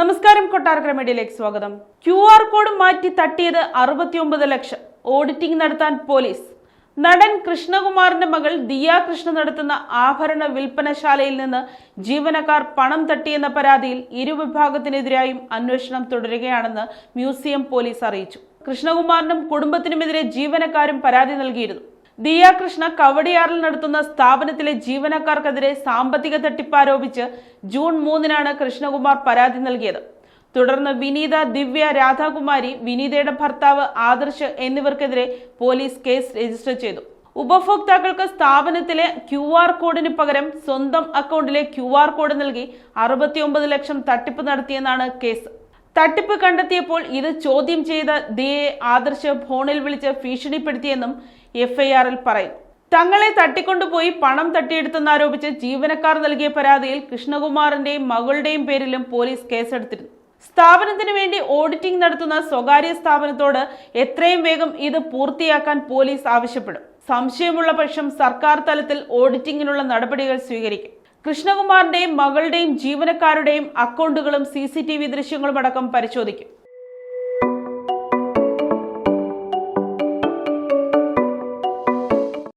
നമസ്കാരം, കൊട്ടാരക്കര മീഡിയയിലേക്ക് സ്വാഗതം. QR കോഡ് മാറ്റി തട്ടിയത് 69 ലക്ഷം. ഓഡിറ്റിംഗ് നടത്താൻ പോലീസ്. നടൻ കൃഷ്ണകുമാറിന്റെ മകൾ ദിയ കൃഷ്ണ നടത്തുന്ന ആഭരണ വിൽപ്പനശാലയിൽ നിന്ന് ജീവനക്കാർ പണം തട്ടിയെന്ന പരാതിയിൽ ഇരുവിഭാഗത്തിനെതിരായും അന്വേഷണം തുടരുകയാണെന്ന് മ്യൂസിയം പോലീസ് അറിയിച്ചു. കൃഷ്ണകുമാറിനും കുടുംബത്തിനുമെതിരെ ജീവനക്കാരും പരാതി നൽകിയിരുന്നു. ദിയ കൃഷ്ണ കവടിയാറിൽ നടത്തുന്ന സ്ഥാപനത്തിലെ ജീവനക്കാർക്കെതിരെ സാമ്പത്തിക തട്ടിപ്പ് ആരോപിച്ച് ജൂൺ 3-നാണ് കൃഷ്ണകുമാർ പരാതി നൽകിയത്. തുടർന്ന് വിനീത, ദിവ്യ, രാധാകുമാരി, വിനീതയുടെ ഭർത്താവ് ആദർശ് എന്നിവർക്കെതിരെ പോലീസ് കേസ് രജിസ്റ്റർ ചെയ്തു. ഉപഭോക്താക്കൾക്ക് സ്ഥാപനത്തിലെ QR കോഡിന് പകരം സ്വന്തം അക്കൗണ്ടിലെ QR കോഡ് നൽകി 69 ലക്ഷം തട്ടിപ്പ് നടത്തിയെന്നാണ് കേസ്. തട്ടിപ്പ് കണ്ടെത്തിയപ്പോൾ ഇത് ചോദ്യം ചെയ്ത ദിയയെ ആദർശ് ഫോണിൽ വിളിച്ച് ഭീഷണിപ്പെടുത്തിയെന്നും FIR-ൽ പറയുന്നു. തങ്ങളെ തട്ടിക്കൊണ്ടുപോയി പണം തട്ടിയെടുത്തെന്നാരോപിച്ച് ജീവനക്കാർ നൽകിയ പരാതിയിൽ കൃഷ്ണകുമാറിന്റെയും മകളുടെയും പേരിലും പോലീസ് കേസെടുത്തിരുന്നു. സ്ഥാപനത്തിന് വേണ്ടി ഓഡിറ്റിംഗ് നടത്തുന്ന സ്വകാര്യ സ്ഥാപനത്തോട് എത്രയും വേഗം ഇത് പൂർത്തിയാക്കാൻ പോലീസ് ആവശ്യപ്പെടും. സംശയമുള്ള പക്ഷം സർക്കാർ തലത്തിൽ ഓഡിറ്റിംഗിനുള്ള നടപടികൾ സ്വീകരിക്കും. കൃഷ്ണകുമാറിന്റെയും മകളുടെയും ജീവനക്കാരുടെയും അക്കൗണ്ടുകളും CCTV ദൃശ്യങ്ങളും അടക്കം പരിശോധിക്കും.